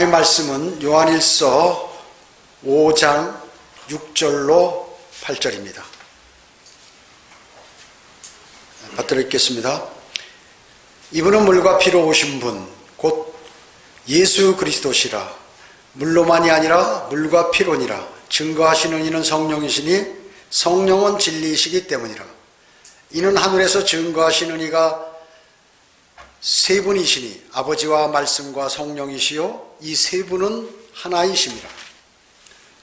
말씀은 요한일서 5장 6절로 8절입니다. 받들어 읽겠습니다. 이분은 물과 피로 오신 분, 곧 예수 그리스도시라. 물로만이 아니라 물과 피로니라. 증거하시는 이는 성령이시니 성령은 진리이시기 때문이라. 이는 하늘에서 증거하시는 이가 세 분이시니 아버지와 말씀과 성령이시요 이 세 분은 하나이심이라.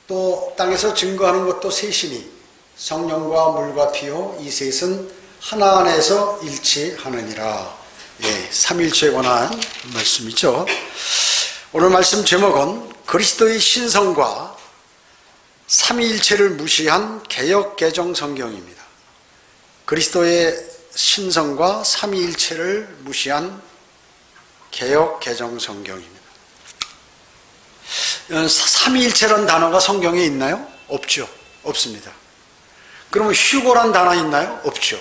또 땅에서 증거하는 것도 셋이니 성령과 물과 피요 이 셋은 하나 안에서 일치하느니라. 삼일체에 관한 말씀이죠. 오늘 말씀 제목은 그리스도의 신성과 삼위일체를 무시한 개역개정 성경입니다. 그리스도의 신성과 삼위일체를 무시한 개역개정 성경입니다. 삼위일체란 단어가 성경에 있나요? 없죠. 없습니다. 그러면 휴거란 단어 있나요? 없죠.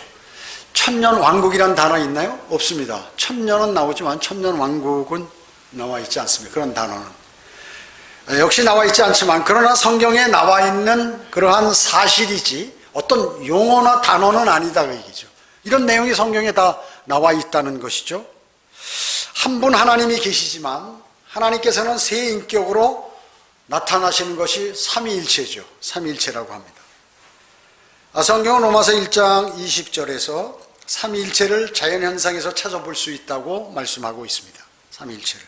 천년왕국이란 단어 있나요? 없습니다. 천년은 나오지만 천년왕국은 나와 있지 않습니다. 그런 단어는 역시 나와 있지 않지만, 그러나 성경에 나와 있는 그러한 사실이지 어떤 용어나 단어는 아니다 그 얘기죠. 이런 내용이 성경에 다 나와 있다는 것이죠. 한 분 하나님이 계시지만 하나님께서는 세 인격으로 나타나시는 것이 삼위일체죠. 삼위일체라고 합니다. 성경은 로마서 1장 20절에서 삼위일체를 자연현상에서 찾아볼 수 있다고 말씀하고 있습니다. 삼위일체를.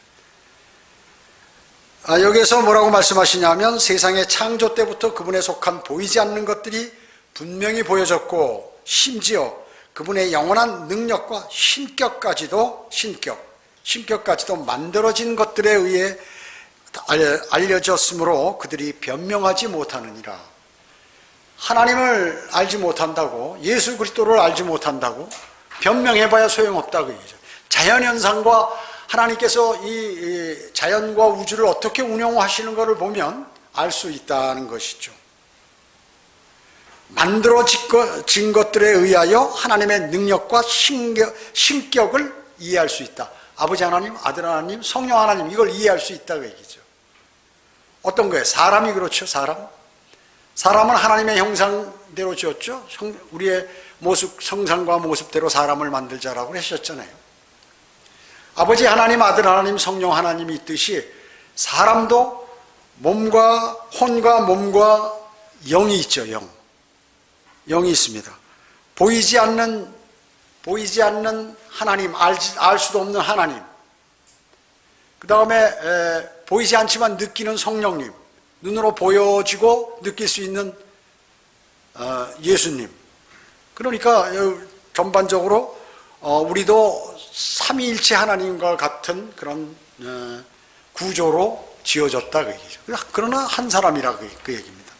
여기에서 뭐라고 말씀하시냐면, 세상의 창조 때부터 그분에 속한 보이지 않는 것들이 분명히 보여졌고, 심지어 그분의 영원한 능력과 신격까지도 만들어진 것들에 의해 알려졌으므로 그들이 변명하지 못하느니라. 하나님을 알지 못한다고, 예수 그리스도를 알지 못한다고 변명해봐야 소용없다고 얘기죠. 자연현상과 하나님께서 이 자연과 우주를 어떻게 운영하시는 것을 보면 알 수 있다는 것이죠. 만들어진 것들에 의하여 하나님의 능력과 신격을 이해할 수 있다. 아버지 하나님, 아들 하나님, 성령 하나님, 이걸 이해할 수 있다고 얘기죠. 어떤 거예요? 사람이 그렇죠. 사람은 하나님의 형상대로 지었죠. 우리의 모습, 성상과 모습대로 사람을 만들자라고 하셨잖아요. 아버지 하나님, 아들 하나님, 성령 하나님이 있듯이 사람도 몸과 혼과 몸과 영이 있죠. 영이 있습니다. 보이지 않는 하나님, 알 수도 없는 하나님, 그 다음에 보이지 않지만 느끼는 성령님, 눈으로 보여지고 느낄 수 있는 예수님. 그러니까 전반적으로 우리도 삼위일체 하나님과 같은 그런 구조로 지어졌다 그 얘기죠. 그러나 한 사람이라 그 얘기입니다.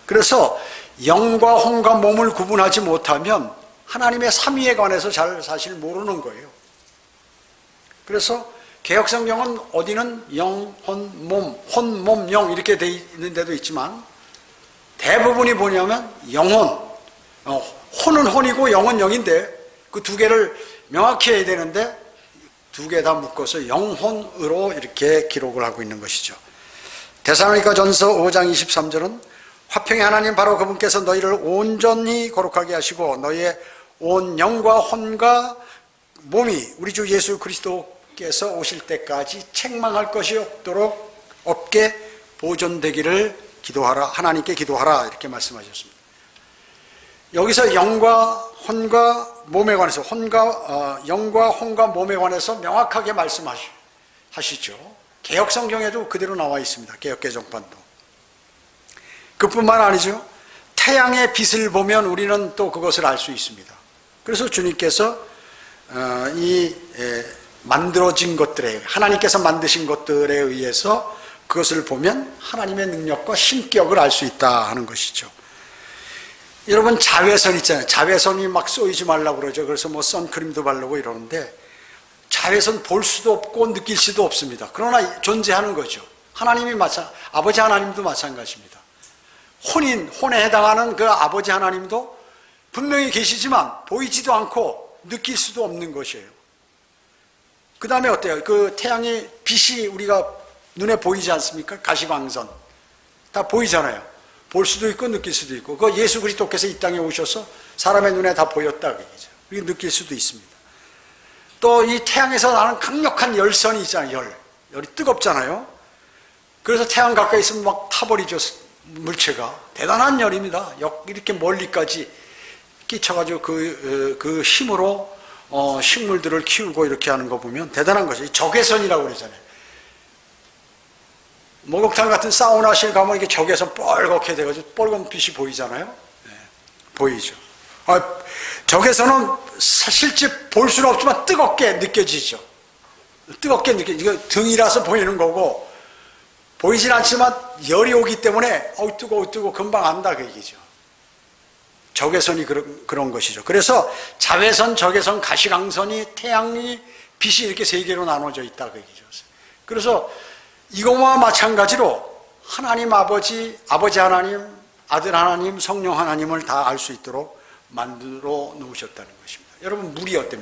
그래서 영과 혼과 몸을 구분하지 못하면 하나님의 삼위에 관해서 잘 사실 모르는 거예요. 그래서 개역성경은 어디는 영, 혼, 몸, 영 이렇게 돼 있는 데도 있지만, 대부분이 뭐냐면 영혼, 혼은 혼이고 영은 영인데 그 두 개를 명확히 해야 되는데 두 개 다 묶어서 영혼으로 이렇게 기록을 하고 있는 것이죠. 데살로니가전서 5장 23절은 화평의 하나님 바로 그분께서 너희를 온전히 거룩하게 하시고 너희의 온 영과 혼과 몸이 우리 주 예수 그리스도께서 오실 때까지 책망할 것이 없게 보존되기를 기도하라. 하나님께 기도하라. 이렇게 말씀하셨습니다. 여기서 영과 혼과 몸에 관해서 영과 혼과 몸에 관해서 명확하게 말씀하시죠. 개역성경에도 그대로 나와 있습니다. 개역개정판도. 그뿐만 아니죠. 태양의 빛을 보면 우리는 또 그것을 알 수 있습니다. 그래서 주님께서 이 만들어진 것들에, 하나님께서 만드신 것들에 의해서 그것을 보면 하나님의 능력과 신격을 알 수 있다 하는 것이죠. 여러분, 자외선 있잖아요. 자외선이 막 쏘이지 말라고 그러죠. 그래서 뭐 선크림도 바르고 이러는데 자외선 볼 수도 없고 느낄 수도 없습니다. 그러나 존재하는 거죠. 아버지 하나님도 마찬가지입니다. 혼에 해당하는 그 아버지 하나님도 분명히 계시지만 보이지도 않고 느낄 수도 없는 것이에요. 그 다음에 어때요? 그 태양의 빛이 우리가 눈에 보이지 않습니까? 가시광선. 다 보이잖아요. 볼 수도 있고 느낄 수도 있고. 그 예수 그리스도께서 이 땅에 오셔서 사람의 눈에 다 보였다 그 얘기죠. 우리 느낄 수도 있습니다. 또 이 태양에서 나는 강력한 열선이 있잖아요. 열이 뜨겁잖아요. 그래서 태양 가까이 있으면 막 타버리죠. 물체가. 대단한 열입니다. 이렇게 멀리까지 끼쳐가지고 그 힘으로 식물들을 키우고 이렇게 하는 거 보면 대단한 거죠. 적외선이라고 그러잖아요. 목욕탕 같은 사우나실 가면 이게 적외선 뻘겋게 돼가지고 빨간 빛이 보이잖아요. 네, 보이죠. 적외선은 실제 볼 수는 없지만 뜨겁게 느껴지죠. 뜨겁게 이거 등이라서 보이는 거고, 보이진 않지만 열이 오기 때문에 뜨거워 금방 안다 그 얘기죠. 적외선이 그런 것이죠. 그래서 자외선, 적외선, 가시광선이, 태양이, 빛이 이렇게 세 개로 나눠져 있다 그 얘기죠. 그래서 이것과 마찬가지로 하나님 아버지 하나님, 아들 하나님, 성령 하나님을 다 알 수 있도록 만들어 놓으셨다는 것입니다. 여러분, 물이 어때?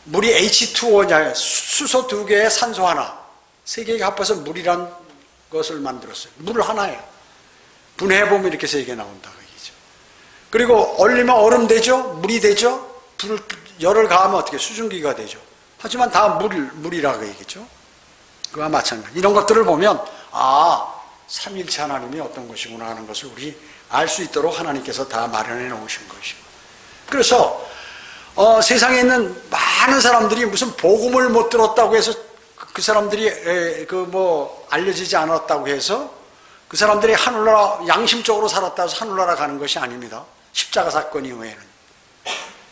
물이 H2O냐, 수소 2개에 산소 하나, 3개가 합해서 물이란 것을 만들었어요. 물 하나예요. 분해해보면 이렇게 3개 나온다 그 얘기죠. 그리고 얼리면 얼음 되죠? 물이 되죠? 열을 가하면 어떻게 수증기가 되죠? 하지만 다 물이라 그 얘기죠. 그와 마찬가지. 이런 것들을 보면 삼위일체 하나님이 어떤 것이구나 하는 것을 우리 알 수 있도록 하나님께서 다 마련해 놓으신 것이고. 그래서 세상에 있는 많은 사람들이 무슨 복음을 못 들었다고 해서 그 사람들이 알려지지 않았다고 해서 그 사람들이 하늘나라 양심적으로 살았다 해서 하늘나라 가는 것이 아닙니다. 십자가 사건 이후에는.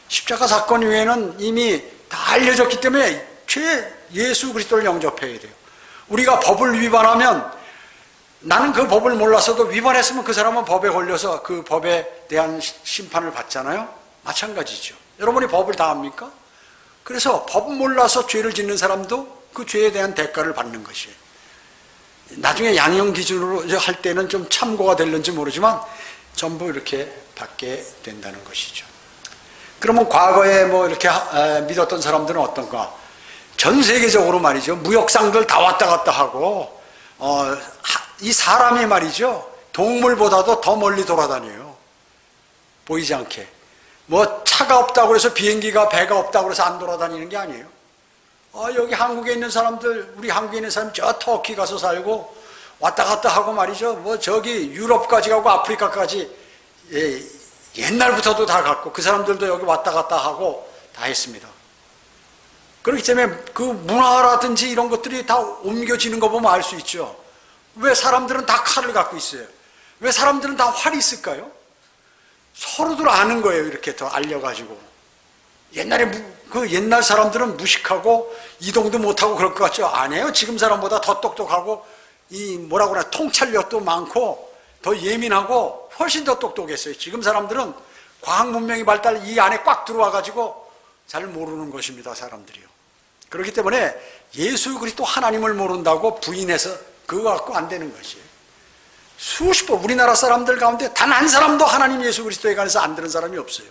십자가 사건 이후에는 이미 다 알려졌기 때문에 예수 그리스도를 영접해야 돼요. 우리가 법을 위반하면, 나는 그 법을 몰랐어도 위반했으면 그 사람은 법에 걸려서 그 법에 대한 심판을 받잖아요. 마찬가지죠. 여러분이 법을 다 압니까? 그래서 법 몰라서 죄를 짓는 사람도 그 죄에 대한 대가를 받는 것이에요. 나중에 양형 기준으로 할 때는 좀 참고가 될는지 모르지만 전부 이렇게 받게 된다는 것이죠. 그러면 과거에 이렇게 믿었던 사람들은 어떤가? 전 세계적으로 말이죠. 무역상들 다 왔다 갔다 하고, 이 사람이 말이죠. 동물보다도 더 멀리 돌아다녀요. 보이지 않게. 차가 없다고 해서 비행기가, 배가 없다고 해서 안 돌아다니는 게 아니에요. 여기 한국에 있는 사람들, 우리 한국에 있는 사람 저 터키 가서 살고 왔다 갔다 하고 말이죠. 저기 유럽까지 가고 아프리카까지 옛날부터도 다 갔고, 그 사람들도 여기 왔다 갔다 하고 다 했습니다. 그렇기 때문에 그 문화라든지 이런 것들이 다 옮겨지는 거 보면 알 수 있죠. 왜 사람들은 다 칼을 갖고 있어요? 왜 사람들은 다 활이 있을까요? 서로들 아는 거예요. 이렇게 더 알려가지고. 옛날 사람들은 무식하고 이동도 못하고 그럴 것 같죠? 아니에요. 지금 사람보다 더 똑똑하고, 통찰력도 많고, 더 예민하고, 훨씬 더 똑똑했어요. 지금 사람들은 과학 문명이 발달, 이 안에 꽉 들어와가지고 잘 모르는 것입니다. 사람들이요. 그렇기 때문에 예수 그리스도 하나님을 모른다고 부인해서 그거 갖고 안 되는 것이에요. 수십 번 우리나라 사람들 가운데 단 한 사람도 하나님 예수 그리스도에 관해서 안 들은 사람이 없어요.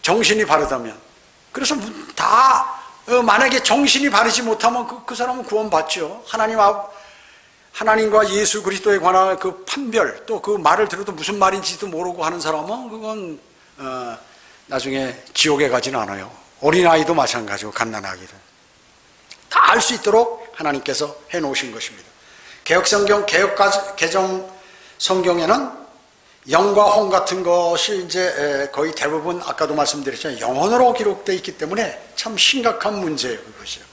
정신이 바르다면. 그래서 만약에 정신이 바르지 못하면 그 사람은 구원받죠. 하나님과 예수 그리스도에 관한 그 판별, 또 그 말을 들어도 무슨 말인지도 모르고 하는 사람은 그건 나중에 지옥에 가지는 않아요. 어린아이도 마찬가지고, 갓난아기도. 다 알 수 있도록 하나님께서 해놓으신 것입니다. 개정 성경에는 영과 홍 같은 것이 이제 거의 대부분 아까도 말씀드렸지만 영어로 기록되어 있기 때문에 참 심각한 문제예요. 그것이요.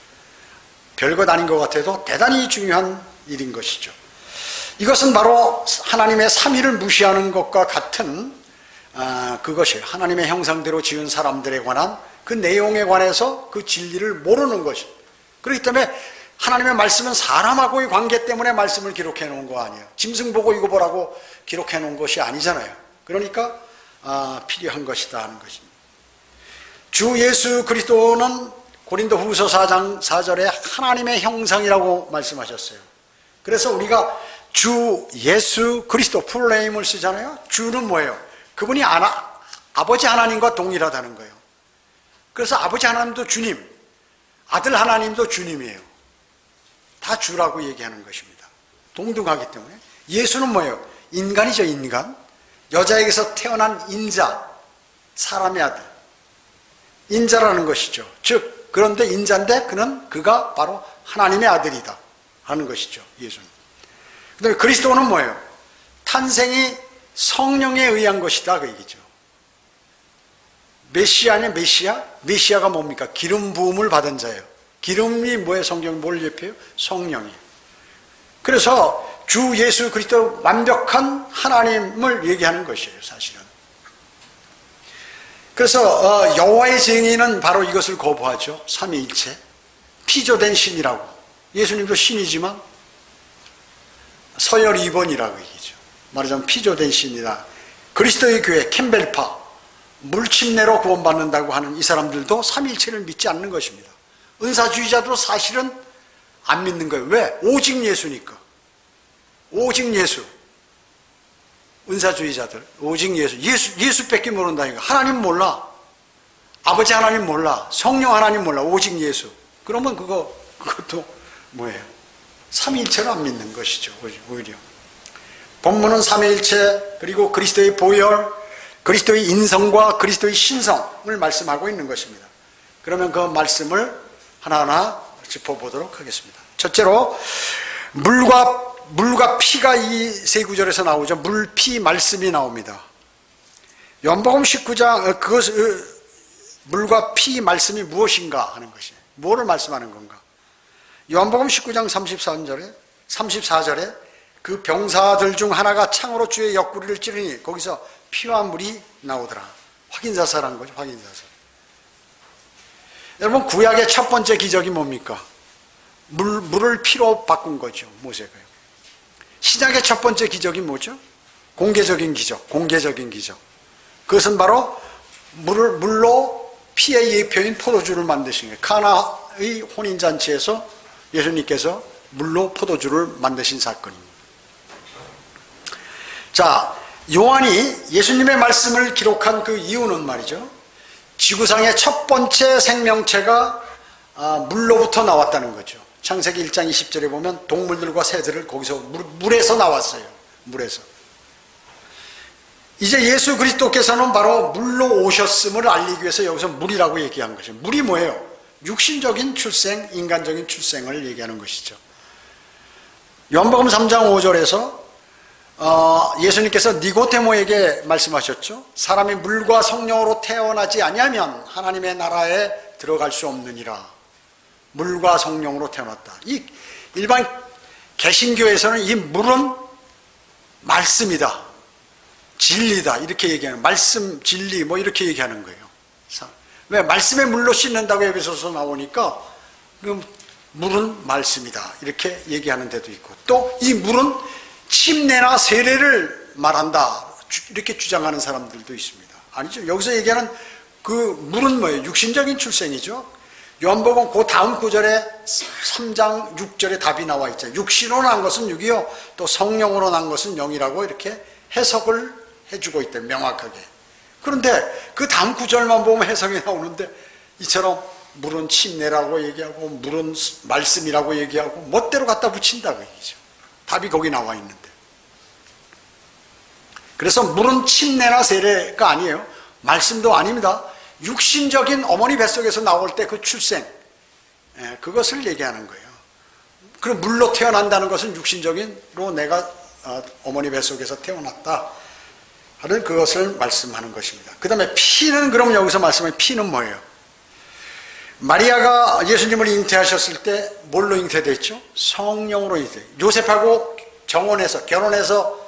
별것 아닌 것 같아도 대단히 중요한 일인 것이죠. 이것은 바로 하나님의 삼위를 무시하는 것과 같은 그것이에요. 하나님의 형상대로 지은 사람들에 관한 그 내용에 관해서 그 진리를 모르는 것이. 그렇기 때문에 하나님의 말씀은 사람하고의 관계 때문에 말씀을 기록해 놓은 거 아니에요. 짐승 보고 이거 보라고 기록해 놓은 것이 아니잖아요. 그러니까 필요한 것이다 하는 것입니다. 주 예수 그리스도는 고린도 후서 4장 4절에 하나님의 형상이라고 말씀하셨어요. 그래서 우리가 주 예수 그리스도 풀네임을 쓰잖아요. 주는 뭐예요? 그분이 아버지 하나님과 동일하다는 거예요. 그래서 아버지 하나님도 주님, 아들 하나님도 주님이에요. 다 주라고 얘기하는 것입니다. 동등하기 때문에. 예수는 뭐예요? 인간이죠, 인간. 여자에게서 태어난 인자, 사람의 아들. 인자라는 것이죠. 즉, 그런데 인자인데 그가 바로 하나님의 아들이다 하는 것이죠, 예수는. 그다음에 그리스도는 뭐예요? 탄생이 성령에 의한 것이다 그 얘기죠. 메시아냐 메시아? 메시아가 뭡니까? 기름 부음을 받은 자예요. 기름이 뭐예요? 성경이 뭘 얘기해요? 성령이에요. 그래서 주 예수 그리스도 완벽한 하나님을 얘기하는 것이에요, 사실은. 그래서 여호와의 증인은 바로 이것을 거부하죠. 삼위일체. 피조된 신이라고. 예수님도 신이지만 서열 2번이라고 얘기죠. 말하자면 피조된 신이다. 그리스도의 교회 캠벨파, 물침례로 구원받는다고 하는 이 사람들도 삼위일체를 믿지 않는 것입니다. 은사주의자도 사실은 안 믿는 거예요. 왜? 오직 예수니까. 오직 예수. 은사주의자들 오직 예수밖에 모른다니까. 하나님 몰라. 아버지 하나님 몰라. 성령 하나님 몰라. 오직 예수. 그러면 그것도 뭐예요? 삼위일체를 안 믿는 것이죠, 오히려. 본문은 삼위일체, 그리고 그리스도의 보혈, 그리스도의 인성과 그리스도의 신성을 말씀하고 있는 것입니다. 그러면 그 말씀을 하나하나 짚어보도록 하겠습니다. 첫째로 물과 피가 이 세 구절에서 나오죠. 물, 피, 말씀이 나옵니다. 요한복음 19장 물과 피, 말씀이 무엇인가 하는 것이에요. 뭐를 말씀하는 건가? 요한복음 19장 34절에 그 병사들 중 하나가 창으로 주의 옆구리를 찌르니 거기서 피와 물이 나오더라. 확인사살한 거죠. 확인사살. 여러분, 구약의 첫 번째 기적이 뭡니까? 물을 피로 바꾼 거죠, 모세가요. 신약의 첫 번째 기적이 뭐죠? 공개적인 기적. 그것은 바로 물로 피의 예표인 포도주를 만드신 거예요. 카나의 혼인잔치에서 예수님께서 물로 포도주를 만드신 사건입니다. 자, 요한이 예수님의 말씀을 기록한 그 이유는 말이죠. 지구상의 첫 번째 생명체가 물로부터 나왔다는 거죠. 창세기 1장 20절에 보면 동물들과 새들을 거기서 물에서 나왔어요. 물에서. 이제 예수 그리스도께서는 바로 물로 오셨음을 알리기 위해서 여기서 물이라고 얘기한 것이죠. 물이 뭐예요? 육신적인 출생, 인간적인 출생을 얘기하는 것이죠. 요한복음 3장 5절에서 예수님께서 니고데모에게 말씀하셨죠. 사람이 물과 성령으로 태어나지 아니하면 하나님의 나라에 들어갈 수 없느니라. 물과 성령으로 태어났다. 이 일반 개신교에서는 이 물은 말씀이다, 진리다 이렇게 얘기하는, 말씀, 진리 뭐 이렇게 얘기하는 거예요. 왜? 말씀의 물로 씻는다고 에베소서 나오니까 그 물은 말씀이다 이렇게 얘기하는 데도 있고, 또 이 물은 침례나 세례를 말한다 이렇게 주장하는 사람들도 있습니다. 아니죠. 여기서 얘기하는 그 물은 뭐예요? 육신적인 출생이죠. 요한복음 그 다음 구절에 3장 6절에 답이 나와 있죠. 육신으로 난 것은 6이요 또 성령으로 난 것은 0이라고 이렇게 해석을 해주고 있대요, 명확하게. 그런데 그 다음 구절만 보면 해석이 나오는데 이처럼 물은 침례라고 얘기하고 물은 말씀이라고 얘기하고 멋대로 갖다 붙인다고 얘기죠. 답이 거기 나와 있는데. 그래서 물은 침례나 세례가 아니에요. 말씀도 아닙니다. 육신적인 어머니 뱃속에서 나올 때 그 출생, 그것을 얘기하는 거예요. 그리고 물로 태어난다는 것은 육신적인로 내가 어머니 뱃속에서 태어났다 하는 그것을 말씀하는 것입니다. 그 다음에 피는, 그럼 여기서 말씀하는 피는 뭐예요? 마리아가 예수님을 잉태하셨을 때 뭘로 잉태됐죠? 성령으로 잉태. 요셉하고 결혼해서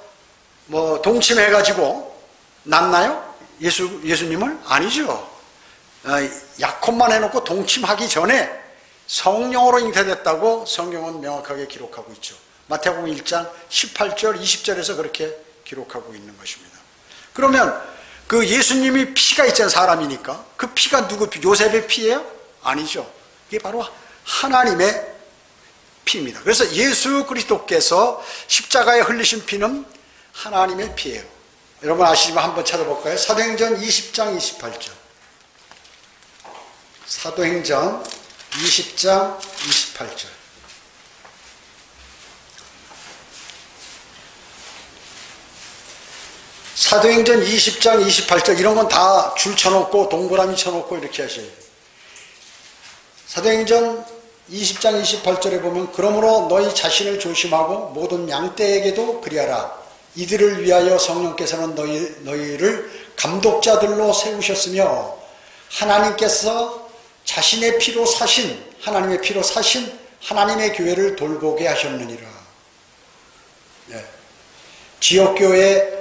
뭐 동침해가지고 낳나요? 예수님을? 아니죠. 약혼만 해놓고 동침하기 전에 성령으로 잉태됐다고 성경은 명확하게 기록하고 있죠. 마태복음 1장 18절 20절에서 그렇게 기록하고 있는 것입니다. 그러면 그 예수님이 피가 있잖아요. 사람이니까. 그 피가 누구 피? 요셉의 피예요? 아니죠. 이게 바로 하나님의 피입니다. 그래서 예수 그리스도께서 십자가에 흘리신 피는 하나님의 피예요. 여러분 아시지만 한번 찾아볼까요? 사도행전 20장 28절. 사도행전 20장 28절. 사도행전 20장 28절 이런 건 다 줄 쳐놓고 동그라미 쳐놓고 이렇게 하셔야 돼요. 사도행전 20장 28절에 보면 그러므로 너희 자신을 조심하고 모든 양떼에게도 그리하라. 이들을 위하여 성령께서는 너희를 감독자들로 세우셨으며 하나님께서 자신의 피로 사신 하나님의 피로 사신 하나님의 교회를 돌보게 하셨느니라. 네. 지역교회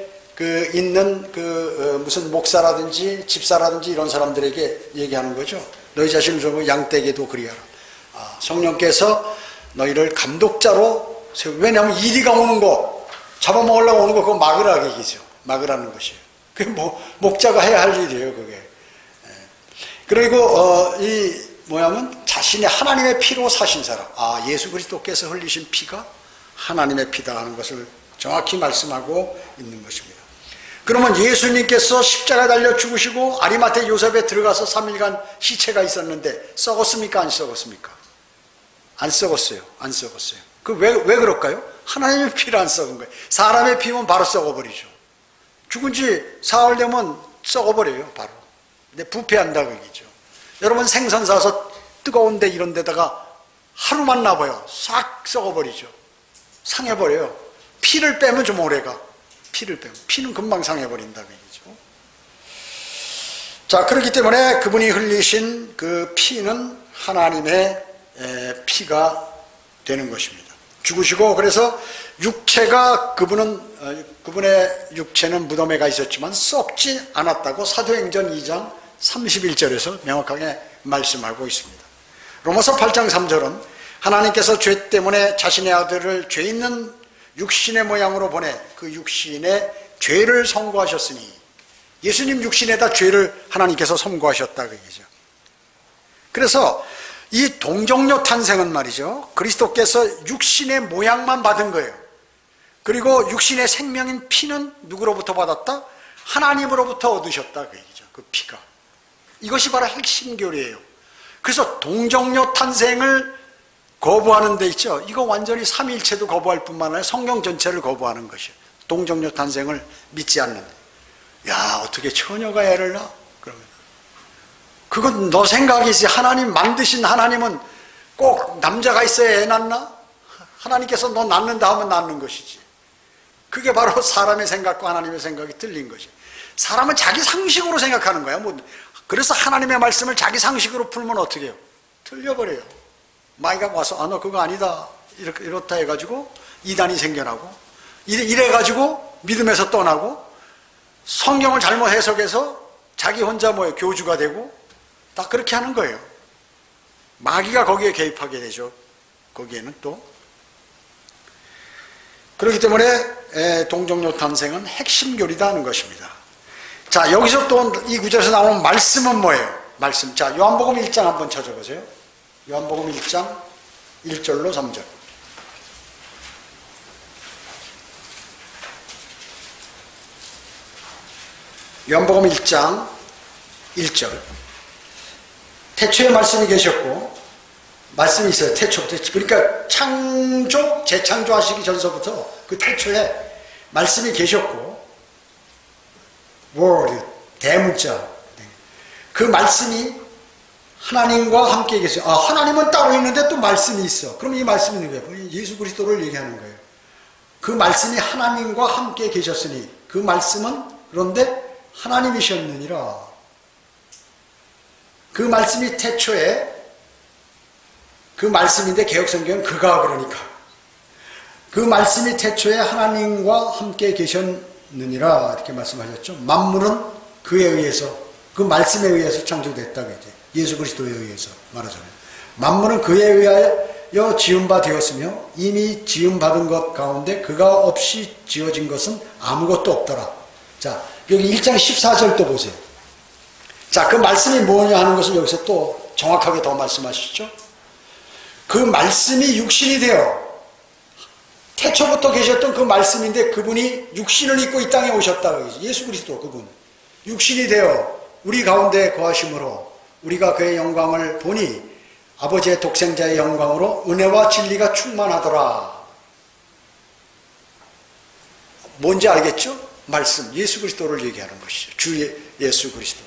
있는 무슨 목사라든지 집사라든지 이런 사람들에게 얘기하는 거죠. 너희 자신을 좀 양떼에게도 그리하라. 성령께서 너희를 감독자로 왜냐하면 이리가 오는 거 잡아먹으려고 오는 거 그거 막으라 얘기죠. 막으라는 것이에요. 그게 목자가 해야 할 일이에요. 그게. 그리고 뭐냐면 자신의 하나님의 피로 사신 사람. 예수 그리스도께서 흘리신 피가 하나님의 피다 하는 것을 정확히 말씀하고 있는 것입니다. 그러면 예수님께서 십자가에 달려 죽으시고 아리마테 요셉에 들어가서 3일간 시체가 있었는데 썩었습니까? 안 썩었습니까? 안 썩었어요. 안 썩었어요. 왜 그럴까요? 하나님의 피를 안 썩은 거예요. 사람의 피면 바로 썩어버리죠. 죽은 지 사흘 되면 썩어버려요. 바로. 근데 부패한다고 얘기죠. 여러분 생선 사서 뜨거운 데 이런 데다가 하루만 놔봐요. 싹 썩어버리죠. 상해버려요. 피를 빼면 좀 오래가. 피를 빼면. 피는 금방 상해버린다고 얘기죠. 자, 그렇기 때문에 그분이 흘리신 그 피는 하나님의 피가 되는 것입니다. 죽으시고 그래서 육체가 그분의 육체는 무덤에 가 있었지만 썩지 않았다고 사도행전 2장 31절에서 명확하게 말씀하고 있습니다. 로마서 8장 3절은 하나님께서 죄 때문에 자신의 아들을 죄 있는 육신의 모양으로 보내 그 육신의 죄를 선고하셨으니 예수님 육신에다 죄를 하나님께서 선고하셨다 그 얘기죠. 그래서 이 동정녀 탄생은 말이죠. 그리스도께서 육신의 모양만 받은 거예요. 그리고 육신의 생명인 피는 누구로부터 받았다? 하나님으로부터 얻으셨다 그 얘기죠. 그 피가. 이것이 바로 핵심 교리예요. 그래서 동정녀 탄생을 거부하는 데 있죠. 이거 완전히 삼위일체도 거부할 뿐만 아니라 성경 전체를 거부하는 것이에요. 동정녀 탄생을 믿지 않는. 야, 어떻게 처녀가 애를 낳아? 그러면 그건 너 생각이지. 하나님 만드신 하나님은 꼭 남자가 있어야 애 낳나? 하나님께서 너 낳는다 하면 낳는 것이지. 그게 바로 사람의 생각과 하나님의 생각이 틀린 것이에요. 사람은 자기 상식으로 생각하는 거야. 그래서 하나님의 말씀을 자기 상식으로 풀면 어떻게 해요? 틀려버려요. 마귀가 와서 너 그거 아니다 이렇다 해가지고 이단이 생겨나고 이래가지고 믿음에서 떠나고 성경을 잘못 해석해서 자기 혼자 교주가 되고 다 그렇게 하는 거예요. 마귀가 거기에 개입하게 되죠. 거기에는 또 그렇기 때문에 동정녀 탄생은 핵심 교리다 하는 것입니다. 자, 여기서 또 이 구절에서 나오는 말씀은 뭐예요? 말씀. 자, 요한복음 1장 한번 찾아보세요. 요한복음 1장 1절로 3절. 요한복음 1장 1절. 태초에 말씀이 계셨고 말씀이 있어요. 태초부터. 그러니까 재창조하시기 전서부터 그 태초에 말씀이 계셨고 word, 대문자. 그 말씀이 하나님과 함께 계세요. 하나님은 따로 있는데 또 말씀이 있어. 그럼 이 말씀이 누구예요? 예수 그리스도를 얘기하는 거예요. 그 말씀이 하나님과 함께 계셨으니 그 말씀은 그런데 하나님이셨느니라. 그 말씀이 태초에 그 말씀인데 개역성경은 그가 그러니까 그 말씀이 태초에 하나님과 함께 계셨느니라 이렇게 말씀하셨죠. 만물은 그에 의해서 그 말씀에 의해서 창조됐다 그랬죠. 예수 그리스도에 의해서 말하자면 만물은 그에 의하여 지음바 되었으며 이미 지음받은 것 가운데 그가 없이 지어진 것은 아무것도 없더라. 자, 여기 1장 14절 또 보세요. 자, 그 말씀이 뭐냐 하는 것을 여기서 또 정확하게 더 말씀하시죠. 그 말씀이 육신이 되어 태초부터 계셨던 그 말씀인데 그분이 육신을 입고 이 땅에 오셨다. 예수 그리스도 그분 육신이 되어 우리 가운데 거하심으로 우리가 그의 영광을 보니 아버지의 독생자의 영광으로 은혜와 진리가 충만하더라. 뭔지 알겠죠? 말씀, 예수 그리스도를 얘기하는 것이죠. 주 예수 그리스도.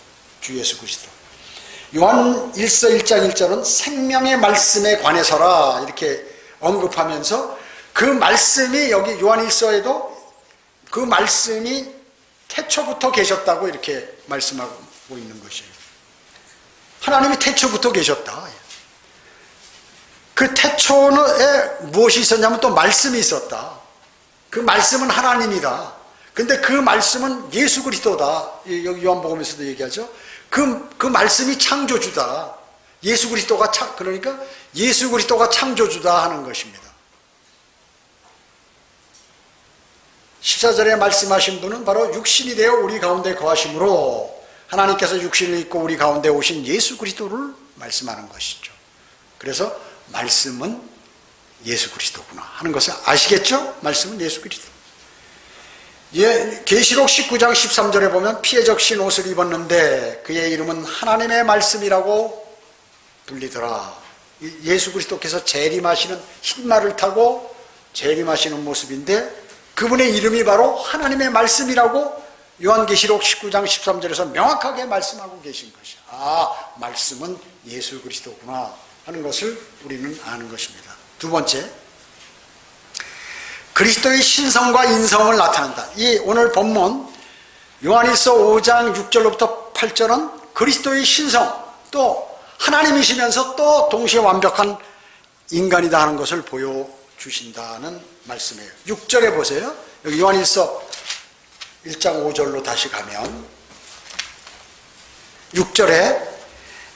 요한 1서 1장 1절은 생명의 말씀에 관해서라 이렇게 언급하면서 그 말씀이 여기 요한 1서에도 그 말씀이 태초부터 계셨다고 이렇게 말씀하고 있는 것이에요. 하나님이 태초부터 계셨다. 그 태초에 무엇이 있었냐면 또 말씀이 있었다. 그 말씀은 하나님이다. 근데 그 말씀은 예수 그리스도다. 여기 요한복음에서도 얘기하죠. 그 말씀이 창조주다. 예수 그리스도가 그러니까 예수 그리스도가 창조주다 하는 것입니다. 14절에 말씀하신 분은 바로 육신이 되어 우리 가운데 거하심으로 하나님께서 육신을 입고 우리 가운데 오신 예수 그리스도를 말씀하는 것이죠. 그래서 말씀은 예수 그리스도구나 하는 것을 아시겠죠? 말씀은 예수 그리스도. 계시록 19장 13절에 보면 피에 적신 옷을 입었는데 그의 이름은 하나님의 말씀이라고 불리더라. 예수 그리스도께서 재림하시는 흰말을 타고 재림하시는 모습인데 그분의 이름이 바로 하나님의 말씀이라고 요한계시록 19장 13절에서 명확하게 말씀하고 계신 것이야. 아, 말씀은 예수 그리스도구나 하는 것을 우리는 아는 것입니다. 두 번째, 그리스도의 신성과 인성을 나타낸다. 이 오늘 본문 요한일서 5장 6절로부터 8절은 그리스도의 신성, 또 하나님이시면서 또 동시에 완벽한 인간이다 하는 것을 보여주신다는 말씀이에요. 6절에 보세요. 여기 요한일서 1장 5절로 다시 가면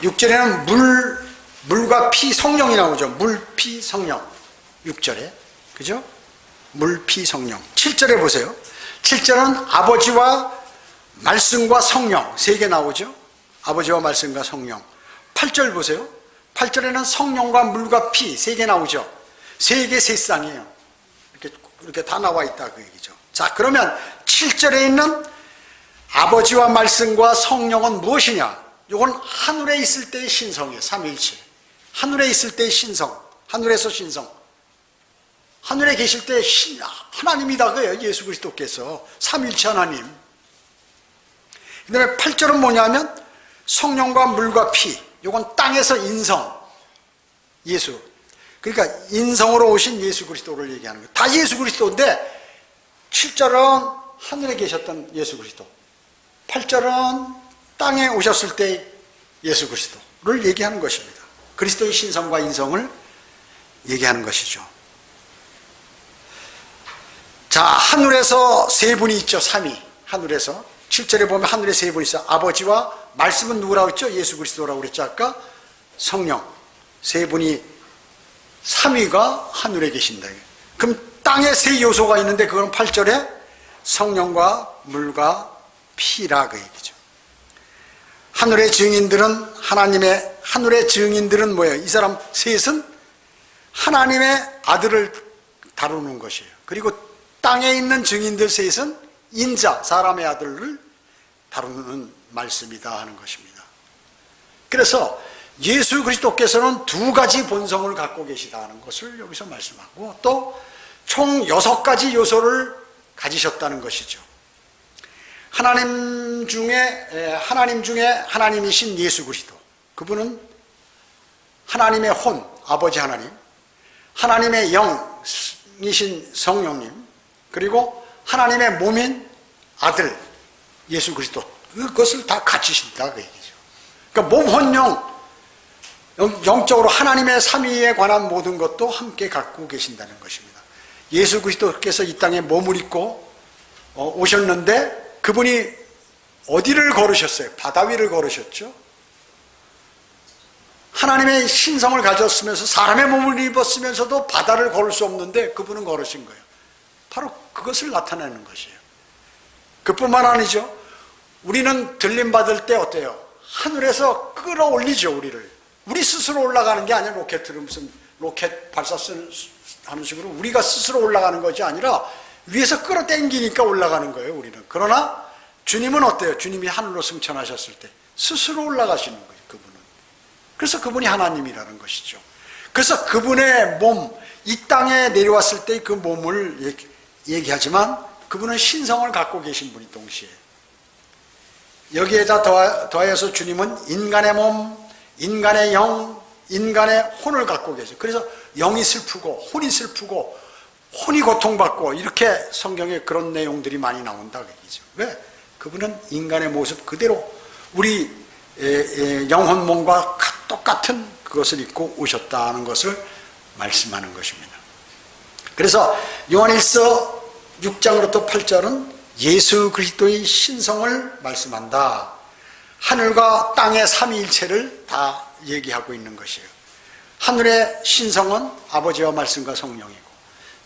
6절에는 물과 피, 성령이 나오죠. 물, 피, 성령. 6절에. 그죠? 물, 피, 성령. 7절에 보세요. 7절은 아버지와 말씀과 성령. 세 개 나오죠. 아버지와 말씀과 성령. 8절 보세요. 8절에는 성령과 물과 피. 세 개 나오죠. 세 개 세상이에요. 이렇게 다 나와 있다 그 얘기죠. 자, 그러면 7절에 있는 아버지와 말씀과 성령은 무엇이냐? 이건 하늘에 있을 때의 신성이에요. 삼위일체. 하늘에 있을 때의 신성. 하늘에서 신성. 하늘에 계실 때 하나님이다 그예요. 예수 그리스도께서 삼위일체 하나님. 그 다음에 8절은 뭐냐면 성령과 물과 피. 이건 땅에서 인성. 예수. 그러니까 인성으로 오신 예수 그리스도를 얘기하는 거예요. 다 예수 그리스도인데 7절은 하늘에 계셨던 예수 그리스도, 8절은 땅에 오셨을 때 예수 그리스도를 얘기하는 것입니다. 그리스도의 신성과 인성을 얘기하는 것이죠. 자, 하늘에서 세 분이 있죠. 삼위. 하늘에서 7절에 보면 하늘에 세 분이 있어요. 아버지와 말씀은 누구라고 했죠? 예수 그리스도라고 그랬죠. 아까 성령. 세 분이 삼위가 하늘에 계신다. 그럼 땅에 세 요소가 있는데 그건 8절에 성령과 물과 피라 그 얘기죠. 하늘의 증인들은 하늘의 증인들은 뭐예요? 이 사람 셋은 하나님의 아들을 다루는 것이에요. 그리고 땅에 있는 증인들 셋은 인자, 사람의 아들을 다루는 말씀이다 하는 것입니다. 그래서 예수 그리스도께서는 두 가지 본성을 갖고 계시다는 것을 여기서 말씀하고 또 총 6가지 요소를 가지셨다는 것이죠. 하나님 중에 하나님이신 예수 그리스도, 그분은 하나님의 혼, 아버지 하나님, 하나님의 영이신 성령님, 그리고 하나님의 몸인 아들 예수 그리스도, 그것을 다 갖추신다 그 얘기죠. 그러니까 몸, 혼, 영적으로 하나님의 삼위에 관한 모든 것도 함께 갖고 계신다는 것입니다. 예수 그리스도께서 이 땅에 몸을 입고 오셨는데 그분이 어디를 걸으셨어요? 바다 위를 걸으셨죠. 하나님의 신성을 가졌으면서 사람의 몸을 입었으면서도 바다를 걸을 수 없는데 그분은 걸으신 거예요. 바로 그것을 나타내는 것이에요. 그뿐만 아니죠. 우리는 들림받을 때 어때요? 하늘에서 끌어올리죠. 우리 스스로 올라가는 게 아니라 로켓으로 무슨 로켓 발사하는 식으로 우리가 스스로 올라가는 것이 아니라 위에서 끌어당기니까 올라가는 거예요. 우리는. 그러나 주님은 어때요? 주님이 하늘로 승천하셨을 때 스스로 올라가시는 거예요. 그분은. 그래서 그분이 하나님이라는 것이죠. 그래서 그분의 몸, 이 땅에 내려왔을 때 그 몸을 얘기하지만 그분은 신성을 갖고 계신 분이 동시에 여기에다 더하여서 주님은 인간의 몸, 인간의 영, 인간의 혼을 갖고 계세요. 그래서 영이 슬프고 혼이 슬프고 혼이 고통받고 이렇게 성경에 그런 내용들이 많이 나온다 그 얘기죠. 왜? 그분은 인간의 모습 그대로 우리 영혼 몸과 똑같은 그것을 입고 오셨다는 것을 말씀하는 것입니다. 그래서 요한일서 6장으로부터 8절은 예수 그리스도의 신성을 말씀한다. 하늘과 땅의 삼위일체를 다 얘기하고 있는 것이에요. 하늘의 신성은 아버지와 말씀과 성령이고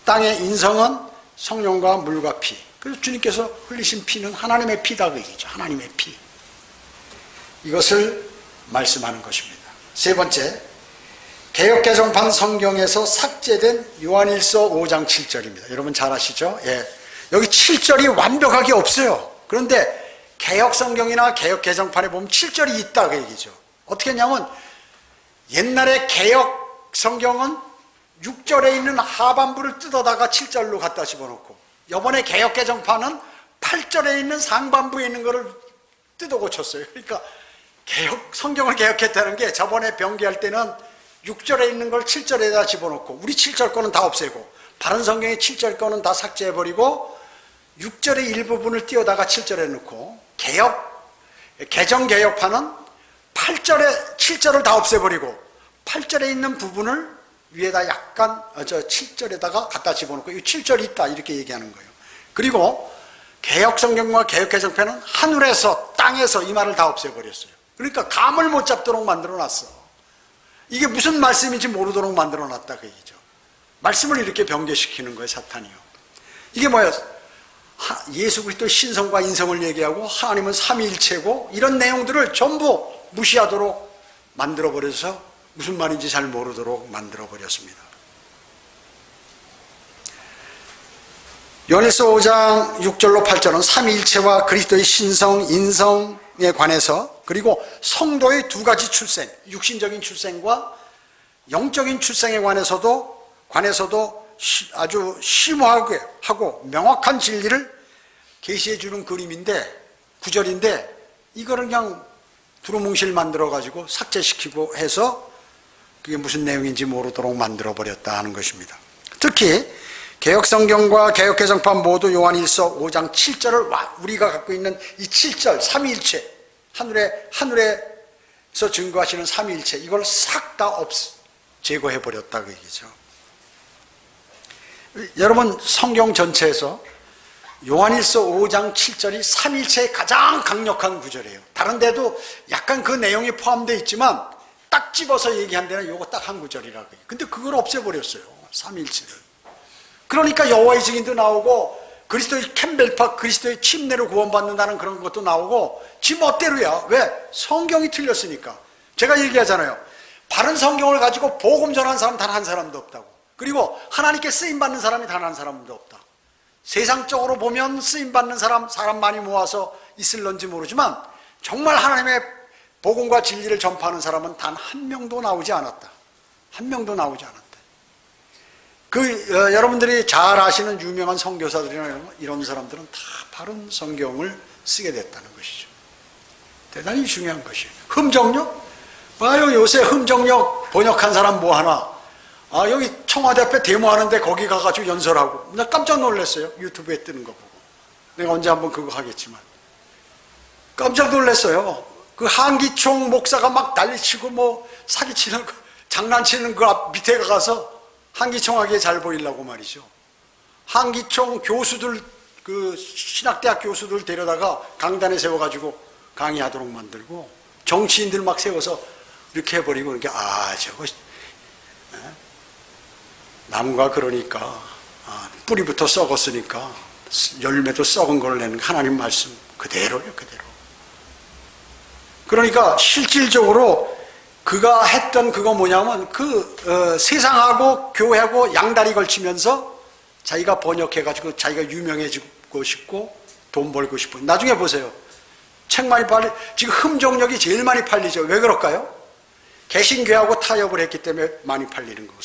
땅의 인성은 성령과 물과 피. 그래서 주님께서 흘리신 피는 하나님의 피다 그 얘기죠. 하나님의 피. 이것을 말씀하는 것입니다. 세 번째, 개역개정판 성경에서 삭제된 요한일서 5장 7절입니다. 여러분 잘 아시죠? 예. 여기 7절이 완벽하게 없어요. 그런데 개역성경이나 개역개정판에 보면 7절이 있다 그 얘기죠. 어떻게 했냐면 옛날에 개역성경은 6절에 있는 하반부를 뜯어다가 7절로 갖다 집어넣고 이번에 개역개정판은 8절에 있는 상반부에 있는 거를 뜯어 고쳤어요. 그러니까 성경을 개혁했다는 게 저번에 병기할 때는 6절에 있는 걸 7절에다 집어넣고 우리 7절 거는 다 없애고 바른 성경의 7절 거는 다 삭제해버리고 6절의 일부분을 띄워다가 7절에 넣고 개정개혁판은 8절에 7절을 다 없애버리고 8절에 있는 부분을 위에다 약간 7절에다가 갖다 집어넣고 이 7절이 있다 이렇게 얘기하는 거예요. 그리고 개혁성경과 개혁개정판은 하늘에서 땅에서 이 말을 다 없애버렸어요. 그러니까 감을 못 잡도록 만들어놨어. 이게 무슨 말씀인지 모르도록 만들어놨다 그 얘기죠. 말씀을 이렇게 변개시키는 거예요, 사탄이요. 이게 뭐예요? 예수 그리스도의 신성과 인성을 얘기하고 하나님은 삼위일체고 이런 내용들을 전부 무시하도록 만들어버려서 무슨 말인지 잘 모르도록 만들어버렸습니다. 요한일서 5장 6절로 8절은 삼위일체와 그리스도의 신성, 인성에 관해서 그리고 성도의 두 가지 출생, 육신적인 출생과 영적인 출생에 관해서도 아주 심오하게 하고 명확한 진리를 계시해 주는 그림인데 구절인데 이거를 그냥 두루뭉실 만들어 가지고 삭제시키고 해서 그게 무슨 내용인지 모르도록 만들어 버렸다 하는 것입니다. 특히 개역성경과 개역개정판 모두 요한일서 5장 7절을 우리가 갖고 있는 이 7절 삼위일체 하늘에서 증거하시는 삼위일체 이걸 싹 다 제거해 버렸다 그 얘기죠. 여러분 성경 전체에서 요한일서 5장 7절이 삼위일체의 가장 강력한 구절이에요. 다른 데도 약간 그 내용이 포함되어 있지만 딱 집어서 얘기한 데는 요거 딱 한 구절이라고 해요. 근데 그걸 없애버렸어요. 삼위일체를. 그러니까 여호와의 증인도 나오고 그리스도의 캠벨파 그리스도의 침례로 구원받는다는 그런 것도 나오고 지 멋대로야. 왜? 성경이 틀렸으니까. 제가 얘기하잖아요. 바른 성경을 가지고 복음 전하는 사람 단 한 사람도 없다고. 그리고 하나님께 쓰임받는 사람이 단 한 사람도 없다. 세상적으로 보면 쓰임받는 사람 많이 모아서 있을런지 모르지만 정말 하나님의 복음과 진리를 전파하는 사람은 단 한 명도 나오지 않았다. 한 명도 나오지 않았다. 여러분들이 잘 아시는 유명한 선교사들이나 이런 사람들은 다 바른 성경을 쓰게 됐다는 것이죠. 대단히 중요한 것이에요. 흠정력? 봐요, 요새 흠정력 번역한 사람 뭐 하나? 여기 청와대 앞에 데모하는데 거기 가가지고 연설하고. 나 깜짝 놀랐어요. 유튜브에 뜨는 거 보고. 내가 언제 한번 그거 하겠지만. 깜짝 놀랐어요. 그 한기총 목사가 막 난리치고 뭐 사기치는, 장난치는 그 앞 밑에 가서 한기총하게 잘 보이려고 말이죠. 한기총 교수들, 그 신학대학 교수들 데려다가 강단에 세워가지고 강의하도록 만들고 정치인들 막 세워서 이렇게 해버리고 이렇게 저거 나무가 그러니까 뿌리부터 썩었으니까 열매도 썩은 걸 내는 하나님 말씀 그대로요, 그대로. 그러니까 실질적으로 그가 했던 그거 뭐냐면 세상하고 교회하고 양다리 걸치면서 자기가 번역해가지고 자기가 유명해지고 싶고 돈 벌고 싶고. 나중에 보세요. 책 많이 지금 흠정력이 제일 많이 팔리죠. 왜 그럴까요? 개신교하고 타협을 했기 때문에 많이 팔리는 거고,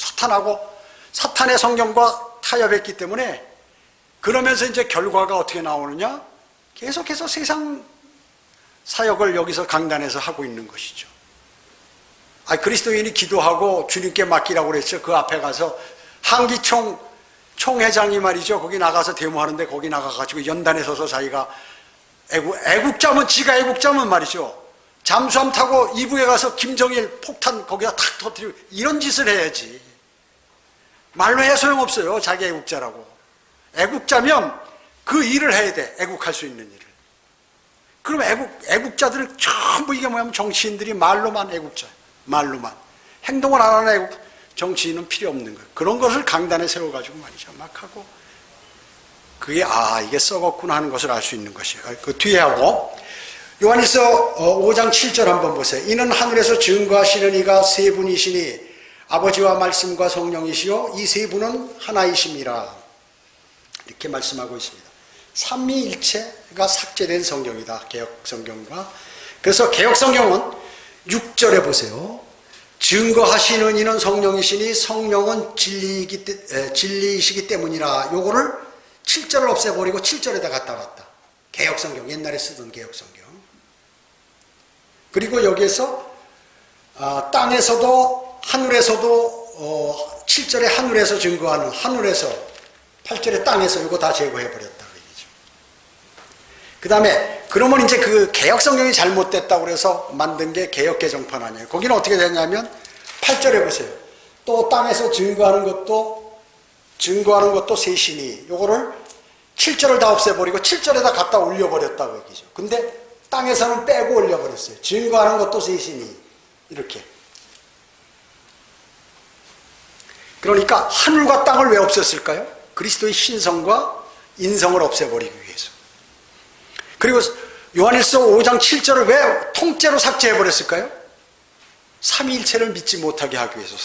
사탄의 성경과 타협했기 때문에, 그러면서 이제 결과가 어떻게 나오느냐? 계속해서 세상 사역을 여기서 강단에서 하고 있는 것이죠. 그리스도인이 기도하고 주님께 맡기라고 그랬죠. 그 앞에 가서 한기총 총회장이 말이죠. 거기 나가서 데모하는데 거기 나가가지고 연단에 서서 자기가 애국자면, 지가 애국자면 말이죠. 잠수함 타고 이북에 가서 김정일 폭탄 거기다 탁 터뜨리고 이런 짓을 해야지. 말로 해야 소용없어요. 자기 애국자라고. 애국자면 그 일을 해야 돼. 애국할 수 있는 일을. 그럼 애국자들은 전부 이게 뭐냐면 정치인들이 말로만 애국자. 말로만. 행동을 안 하는 애국, 정치인은 필요 없는 거예요. 그런 것을 강단에 세워가지고 말이죠. 막 하고. 그게, 이게 썩었구나 하는 것을 알 수 있는 것이에요. 그 뒤에 하고. 요한일서 5장 7절 한번 보세요. 이는 하늘에서 증거하시는 이가 세 분이시니 아버지와 말씀과 성령이시요 이 세 분은 하나이심이라. 이렇게 말씀하고 있습니다. 삼위일체가 삭제된 성경이다. 개혁성경과. 그래서 개혁성경은 6절에 보세요. 증거하시는 이는 성령이시니 성령은 진리이시기 때문이라. 요거를 7절을 없애버리고 7절에다 갖다 놨다. 개혁성경, 옛날에 쓰던 개혁성경. 그리고 여기에서 땅에서도 하늘에서도 7절에 하늘에서 증거하는, 하늘에서 8절에 땅에서 이거 다 제거해버렸다. 그 다음에 그러면 이제 그 개혁성경이 잘못됐다고 그래서 만든 게 개혁개정판 아니에요. 거기는 어떻게 되냐면 8절에 보세요. 또 땅에서 증거하는 것도 셋이니 요거를 7절을 다 없애버리고 7절에다 갖다 올려버렸다고 얘기죠. 근데 땅에서는 빼고 올려버렸어요. 증거하는 것도 셋이니 이렇게. 그러니까 하늘과 땅을 왜 없앴을까요? 그리스도의 신성과 인성을 없애버리기 위해서. 그리고 요한일서 5장 7절을 왜 통째로 삭제해버렸을까요? 삼위일체를 믿지 못하게 하기 위해서.